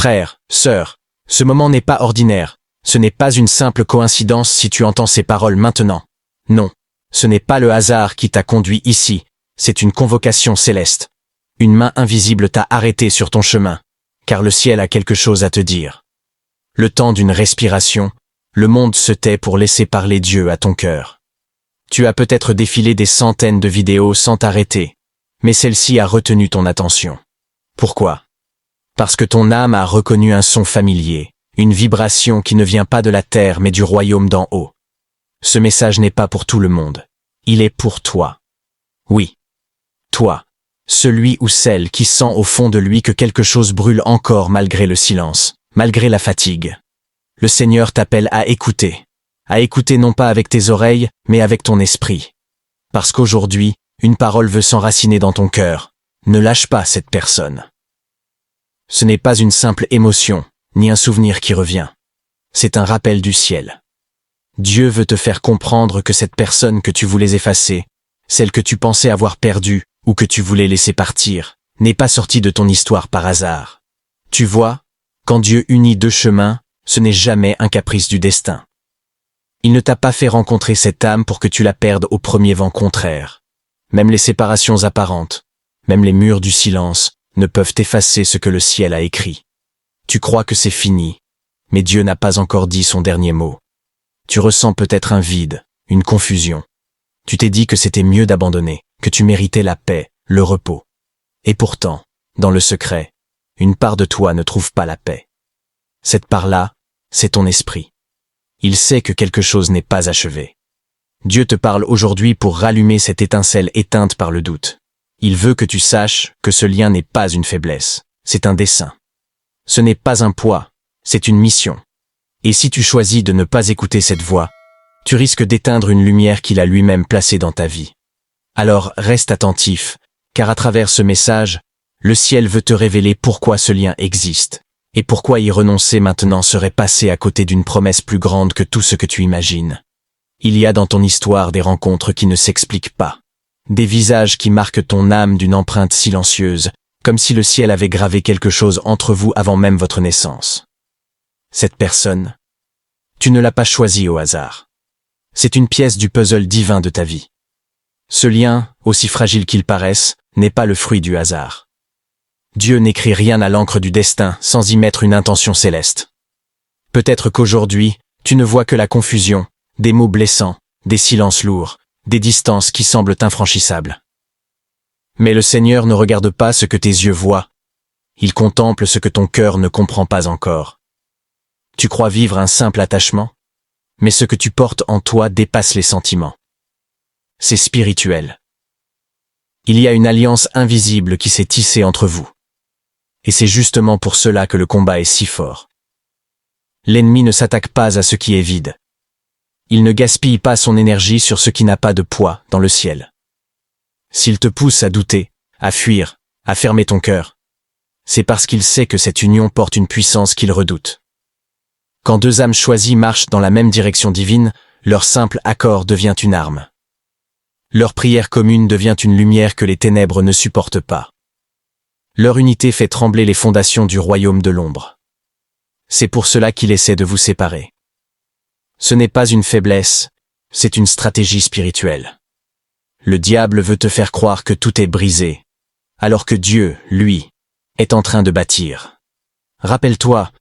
Frère, sœur, ce moment n'est pas ordinaire. Ce n'est pas une simple coïncidence si tu entends ces paroles maintenant. Non, ce n'est pas le hasard qui t'a conduit ici, c'est une convocation céleste. Une main invisible t'a arrêté sur ton chemin, car le ciel a quelque chose à te dire. Le temps d'une respiration, le monde se tait pour laisser parler Dieu à ton cœur. Tu as peut-être défilé des centaines de vidéos sans t'arrêter, mais celle-ci a retenu ton attention. Pourquoi? Parce que ton âme a reconnu un son familier, une vibration qui ne vient pas de la terre mais du royaume d'en haut. Ce message n'est pas pour tout le monde. Il est pour toi. Oui. Toi. Celui ou celle qui sent au fond de lui que quelque chose brûle encore malgré le silence, malgré la fatigue. Le Seigneur t'appelle à écouter non pas avec tes oreilles, mais avec ton esprit. Parce qu'aujourd'hui, une parole veut s'enraciner dans ton cœur. Ne lâche pas cette personne. Ce n'est pas une simple émotion, ni un souvenir qui revient. C'est un rappel du ciel. Dieu veut te faire comprendre que cette personne que tu voulais effacer, celle que tu pensais avoir perdue, ou que tu voulais laisser partir, n'est pas sortie de ton histoire par hasard. Tu vois, quand Dieu unit deux chemins, ce n'est jamais un caprice du destin. Il ne t'a pas fait rencontrer cette âme pour que tu la perdes au premier vent contraire. Même les séparations apparentes, même les murs du silence, ne peuvent effacer ce que le ciel a écrit. Tu crois que c'est fini, mais Dieu n'a pas encore dit son dernier mot. Tu ressens peut-être un vide, une confusion. Tu t'es dit que c'était mieux d'abandonner, que tu méritais la paix, le repos. Et pourtant, dans le secret, une part de toi ne trouve pas la paix. Cette part-là, c'est ton esprit. Il sait que quelque chose n'est pas achevé. Dieu te parle aujourd'hui pour rallumer cette étincelle éteinte par le doute. Il veut que tu saches que ce lien n'est pas une faiblesse, c'est un dessein. Ce n'est pas un poids, c'est une mission. Et si tu choisis de ne pas écouter cette voix, tu risques d'éteindre une lumière qu'il a lui-même placée dans ta vie. Alors reste attentif, car à travers ce message, le ciel veut te révéler pourquoi ce lien existe, et pourquoi y renoncer maintenant serait passer à côté d'une promesse plus grande que tout ce que tu imagines. Il y a dans ton histoire des rencontres qui ne s'expliquent pas, des visages qui marquent ton âme d'une empreinte silencieuse, comme si le ciel avait gravé quelque chose entre vous avant même votre naissance. Cette personne, tu ne l'as pas choisie au hasard. C'est une pièce du puzzle divin de ta vie. Ce lien, aussi fragile qu'il paraisse, n'est pas le fruit du hasard. Dieu n'écrit rien à l'encre du destin sans y mettre une intention céleste. Peut-être qu'aujourd'hui, tu ne vois que la confusion, des mots blessants, des silences lourds, des distances qui semblent infranchissables. Mais le Seigneur ne regarde pas ce que tes yeux voient. Il contemple ce que ton cœur ne comprend pas encore. Tu crois vivre un simple attachement, mais ce que tu portes en toi dépasse les sentiments. C'est spirituel. Il y a une alliance invisible qui s'est tissée entre vous. Et c'est justement pour cela que le combat est si fort. L'ennemi ne s'attaque pas à ce qui est vide. Il ne gaspille pas son énergie sur ce qui n'a pas de poids dans le ciel. S'il te pousse à douter, à fuir, à fermer ton cœur, c'est parce qu'il sait que cette union porte une puissance qu'il redoute. Quand deux âmes choisies marchent dans la même direction divine, leur simple accord devient une arme. Leur prière commune devient une lumière que les ténèbres ne supportent pas. Leur unité fait trembler les fondations du royaume de l'ombre. C'est pour cela qu'il essaie de vous séparer. Ce n'est pas une faiblesse, c'est une stratégie spirituelle. Le diable veut te faire croire que tout est brisé, alors que Dieu, lui, est en train de bâtir. Rappelle-toi,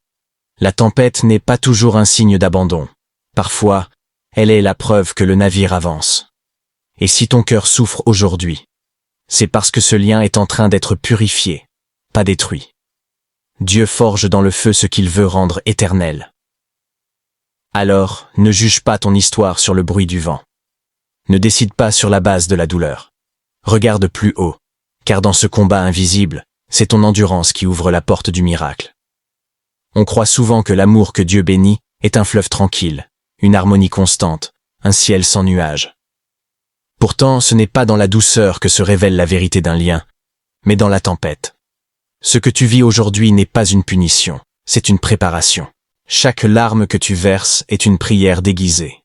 la tempête n'est pas toujours un signe d'abandon. Parfois, elle est la preuve que le navire avance. Et si ton cœur souffre aujourd'hui, c'est parce que ce lien est en train d'être purifié, pas détruit. Dieu forge dans le feu ce qu'il veut rendre éternel. Alors, ne juge pas ton histoire sur le bruit du vent. Ne décide pas sur la base de la douleur. Regarde plus haut, car dans ce combat invisible, c'est ton endurance qui ouvre la porte du miracle. On croit souvent que l'amour que Dieu bénit est un fleuve tranquille, une harmonie constante, un ciel sans nuages. Pourtant, ce n'est pas dans la douceur que se révèle la vérité d'un lien, mais dans la tempête. Ce que tu vis aujourd'hui n'est pas une punition, c'est une préparation. Chaque larme que tu verses est une prière déguisée.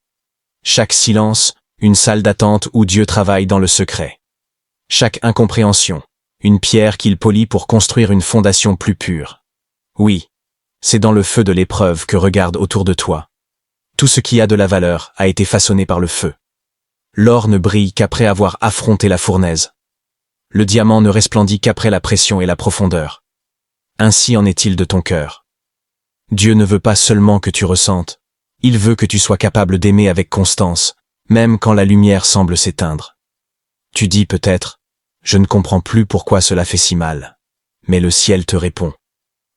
Chaque silence, une salle d'attente où Dieu travaille dans le secret. Chaque incompréhension, une pierre qu'il polit pour construire une fondation plus pure. Oui, C'est dans le feu de l'épreuve que regarde autour de toi. Tout ce qui a de la valeur a été façonné par le feu. L'or ne brille qu'après avoir affronté la fournaise. Le diamant ne resplendit qu'après la pression et la profondeur. Ainsi en est-il de ton cœur. Dieu ne veut pas seulement que tu ressentes, il veut que tu sois capable d'aimer avec constance, même quand la lumière semble s'éteindre. Tu dis peut-être, je ne comprends plus pourquoi cela fait si mal. Mais le ciel te répond.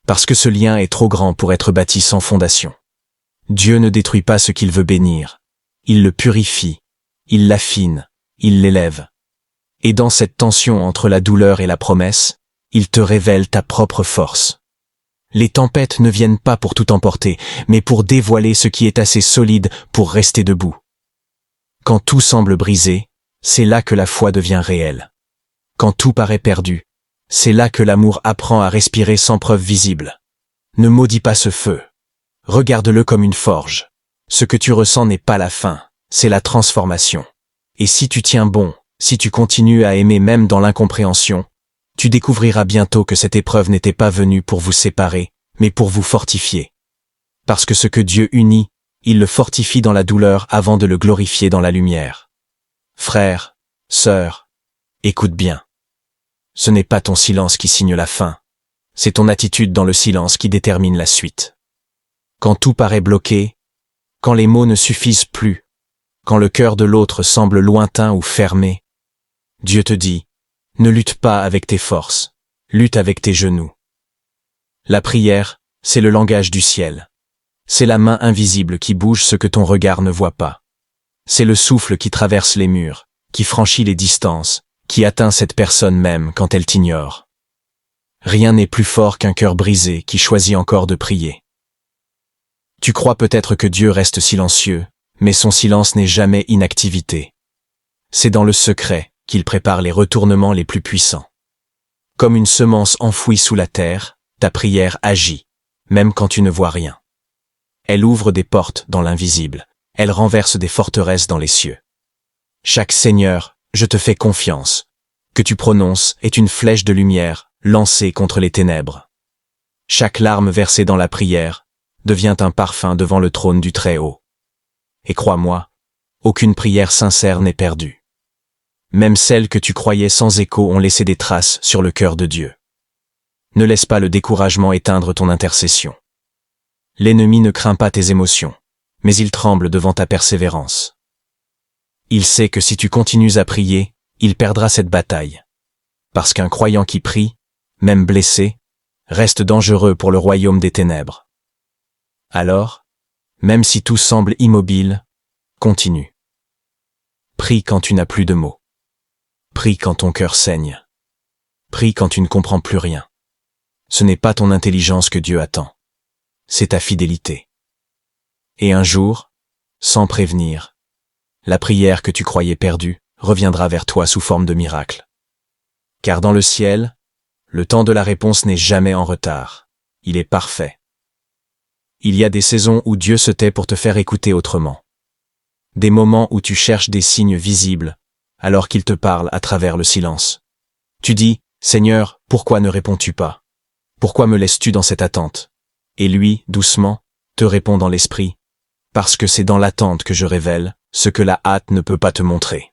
Parce que ce lien est trop grand pour être bâti sans fondation. Dieu ne détruit pas ce qu'il veut bénir. Il le purifie, il l'affine, il l'élève. Et dans cette tension entre la douleur et la promesse, il te révèle ta propre force. Les tempêtes ne viennent pas pour tout emporter, mais pour dévoiler ce qui est assez solide pour rester debout. Quand tout semble brisé, c'est là que la foi devient réelle. Quand tout paraît perdu, c'est là que l'amour apprend à respirer sans preuve visible. Ne maudis pas ce feu. Regarde-le comme une forge. Ce que tu ressens n'est pas la fin, c'est la transformation. Et si tu tiens bon, si tu continues à aimer même dans l'incompréhension, tu découvriras bientôt que cette épreuve n'était pas venue pour vous séparer, mais pour vous fortifier. Parce que ce que Dieu unit, il le fortifie dans la douleur avant de le glorifier dans la lumière. Frère, sœur, écoute bien. Ce n'est pas ton silence qui signe la fin, c'est ton attitude dans le silence qui détermine la suite. Quand tout paraît bloqué, quand les mots ne suffisent plus, quand le cœur de l'autre semble lointain ou fermé, Dieu te dit, ne lutte pas avec tes forces, lutte avec tes genoux. La prière, c'est le langage du ciel. C'est la main invisible qui bouge ce que ton regard ne voit pas. C'est le souffle qui traverse les murs, qui franchit les distances, qui atteint cette personne même quand elle t'ignore. Rien n'est plus fort qu'un cœur brisé qui choisit encore de prier. Tu crois peut-être que Dieu reste silencieux, mais son silence n'est jamais inactivité. C'est dans le secret qu'il prépare les retournements les plus puissants. Comme une semence enfouie sous la terre, ta prière agit, même quand tu ne vois rien. Elle ouvre des portes dans l'invisible, elle renverse des forteresses dans les cieux. Chaque Seigneur, je te fais confiance, que tu prononces est une flèche de lumière lancée contre les ténèbres. Chaque larme versée dans la prière devient un parfum devant le trône du Très-Haut. Et crois-moi, aucune prière sincère n'est perdue. Même celles que tu croyais sans écho ont laissé des traces sur le cœur de Dieu. Ne laisse pas le découragement éteindre ton intercession. L'ennemi ne craint pas tes émotions, mais il tremble devant ta persévérance. Il sait que si tu continues à prier, il perdra cette bataille. Parce qu'un croyant qui prie, même blessé, reste dangereux pour le royaume des ténèbres. Alors, même si tout semble immobile, continue. Prie quand tu n'as plus de mots. Prie quand ton cœur saigne. Prie quand tu ne comprends plus rien. Ce n'est pas ton intelligence que Dieu attend. C'est ta fidélité. Et un jour, sans prévenir, la prière que tu croyais perdue reviendra vers toi sous forme de miracle. Car dans le ciel, le temps de la réponse n'est jamais en retard. Il est parfait. Il y a des saisons où Dieu se tait pour te faire écouter autrement. Des moments où tu cherches des signes visibles, alors qu'il te parle à travers le silence. Tu dis, Seigneur, pourquoi ne réponds-tu pas? Pourquoi me laisses-tu dans cette attente? Et lui, doucement, te répond dans l'esprit, parce que c'est dans l'attente que je révèle ce que la hâte ne peut pas te montrer.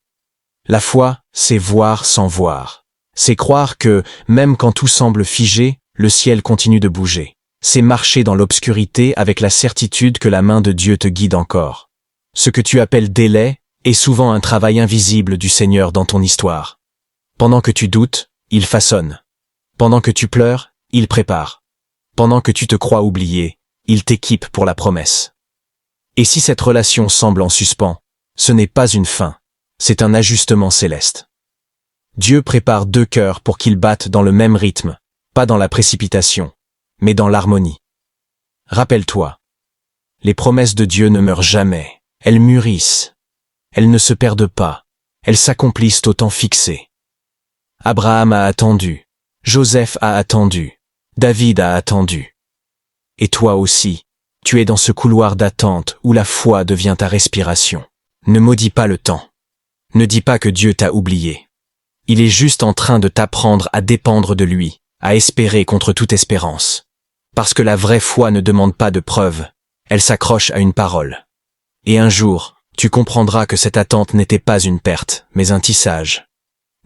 La foi, c'est voir sans voir. C'est croire que, même quand tout semble figé, le ciel continue de bouger. C'est marcher dans l'obscurité avec la certitude que la main de Dieu te guide encore. Ce que tu appelles délai est souvent un travail invisible du Seigneur dans ton histoire. Pendant que tu doutes, il façonne. Pendant que tu pleures, il prépare. Pendant que tu te crois oublié, il t'équipe pour la promesse. Et si cette relation semble en suspens, ce n'est pas une fin, c'est un ajustement céleste. Dieu prépare deux cœurs pour qu'ils battent dans le même rythme, pas dans la précipitation, mais dans l'harmonie. Rappelle-toi, les promesses de Dieu ne meurent jamais, elles mûrissent. Elles ne se perdent pas, elles s'accomplissent au temps fixé. Abraham a attendu, Joseph a attendu, David a attendu. Et toi aussi, tu es dans ce couloir d'attente où la foi devient ta respiration. Ne maudis pas le temps. Ne dis pas que Dieu t'a oublié. Il est juste en train de t'apprendre à dépendre de lui, à espérer contre toute espérance. Parce que la vraie foi ne demande pas de preuves, elle s'accroche à une parole. Et un jour, tu comprendras que cette attente n'était pas une perte, mais un tissage.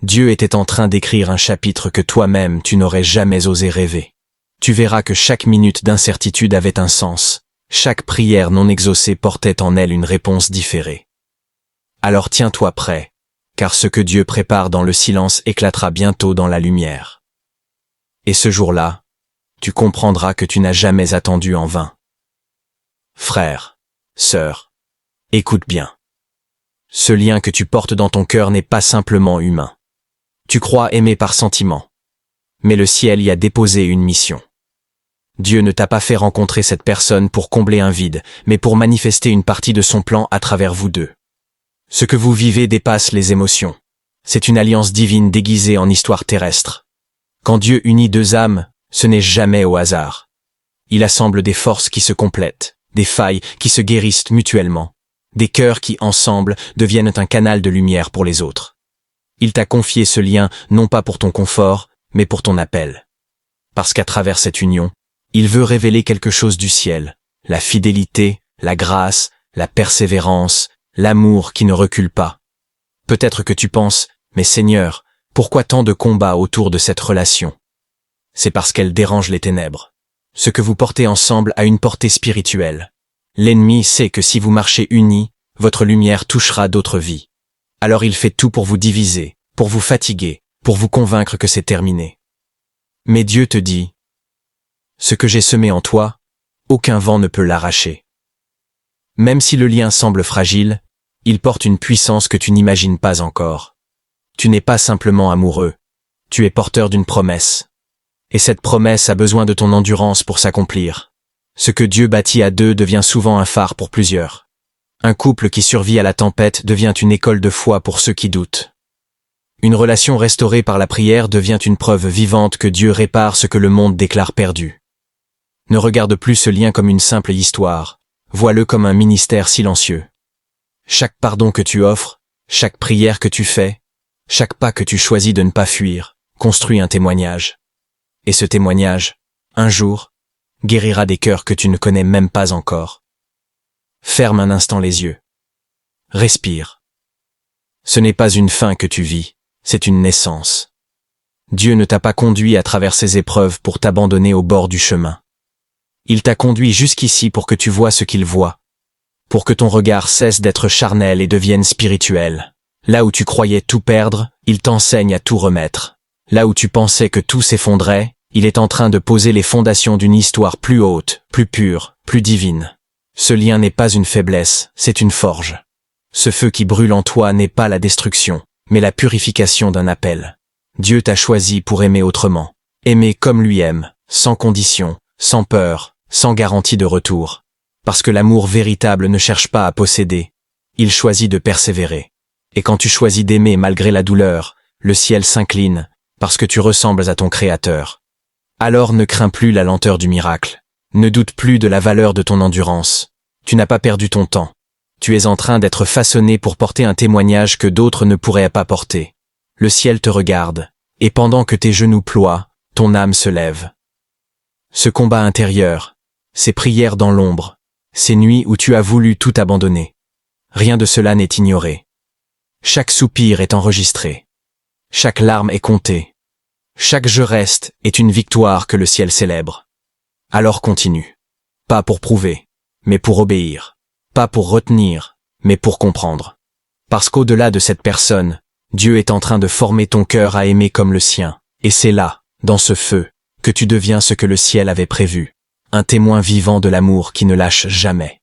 Dieu était en train d'écrire un chapitre que toi-même tu n'aurais jamais osé rêver. Tu verras que chaque minute d'incertitude avait un sens, chaque prière non exaucée portait en elle une réponse différée. Alors tiens-toi prêt, car ce que Dieu prépare dans le silence éclatera bientôt dans la lumière. Et ce jour-là, tu comprendras que tu n'as jamais attendu en vain. Frère, sœur, écoute bien. Ce lien que tu portes dans ton cœur n'est pas simplement humain. Tu crois aimer par sentiment. Mais le ciel y a déposé une mission. Dieu ne t'a pas fait rencontrer cette personne pour combler un vide, mais pour manifester une partie de son plan à travers vous deux. Ce que vous vivez dépasse les émotions. C'est une alliance divine déguisée en histoire terrestre. Quand Dieu unit deux âmes, ce n'est jamais au hasard. Il assemble des forces qui se complètent, des failles qui se guérissent mutuellement, des cœurs qui, ensemble, deviennent un canal de lumière pour les autres. Il t'a confié ce lien non pas pour ton confort, mais pour ton appel. Parce qu'à travers cette union, il veut révéler quelque chose du ciel, la fidélité, la grâce, la persévérance, l'amour qui ne recule pas. Peut-être que tu penses, mais Seigneur, pourquoi tant de combats autour de cette relation? C'est parce qu'elle dérange les ténèbres. Ce que vous portez ensemble a une portée spirituelle. L'ennemi sait que si vous marchez unis, votre lumière touchera d'autres vies. Alors il fait tout pour vous diviser, pour vous fatiguer, pour vous convaincre que c'est terminé. Mais Dieu te dit, ce que j'ai semé en toi, aucun vent ne peut l'arracher. Même si le lien semble fragile, il porte une puissance que tu n'imagines pas encore. Tu n'es pas simplement amoureux, tu es porteur d'une promesse. Et cette promesse a besoin de ton endurance pour s'accomplir. Ce que Dieu bâtit à deux devient souvent un phare pour plusieurs. Un couple qui survit à la tempête devient une école de foi pour ceux qui doutent. Une relation restaurée par la prière devient une preuve vivante que Dieu répare ce que le monde déclare perdu. Ne regarde plus ce lien comme une simple histoire, vois-le comme un ministère silencieux. Chaque pardon que tu offres, chaque prière que tu fais, chaque pas que tu choisis de ne pas fuir, construit un témoignage. Et ce témoignage, un jour, guérira des cœurs que tu ne connais même pas encore. Ferme un instant les yeux. Respire. Ce n'est pas une fin que tu vis, c'est une naissance. Dieu ne t'a pas conduit à travers ces épreuves pour t'abandonner au bord du chemin. Il t'a conduit jusqu'ici pour que tu vois ce qu'il voit, pour que ton regard cesse d'être charnel et devienne spirituel. Là où tu croyais tout perdre, il t'enseigne à tout remettre. Là où tu pensais que tout s'effondrait, il est en train de poser les fondations d'une histoire plus haute, plus pure, plus divine. Ce lien n'est pas une faiblesse, c'est une forge. Ce feu qui brûle en toi n'est pas la destruction, mais la purification d'un appel. Dieu t'a choisi pour aimer autrement. Aimer comme lui aime, sans condition, sans peur, sans garantie de retour. Parce que l'amour véritable ne cherche pas à posséder. Il choisit de persévérer. Et quand tu choisis d'aimer malgré la douleur, le ciel s'incline, parce que tu ressembles à ton Créateur. Alors ne crains plus la lenteur du miracle. Ne doute plus de la valeur de ton endurance. Tu n'as pas perdu ton temps. Tu es en train d'être façonné pour porter un témoignage que d'autres ne pourraient pas porter. Le ciel te regarde, et pendant que tes genoux ploient, ton âme se lève. Ce combat intérieur, ces prières dans l'ombre, ces nuits où tu as voulu tout abandonner. Rien de cela n'est ignoré. Chaque soupir est enregistré. Chaque larme est comptée. Chaque je reste est une victoire que le ciel célèbre. Alors continue. Pas pour prouver, mais pour obéir. Pas pour retenir, mais pour comprendre. Parce qu'au-delà de cette personne, Dieu est en train de former ton cœur à aimer comme le sien. Et c'est là, dans ce feu, que tu deviens ce que le ciel avait prévu. Un témoin vivant de l'amour qui ne lâche jamais.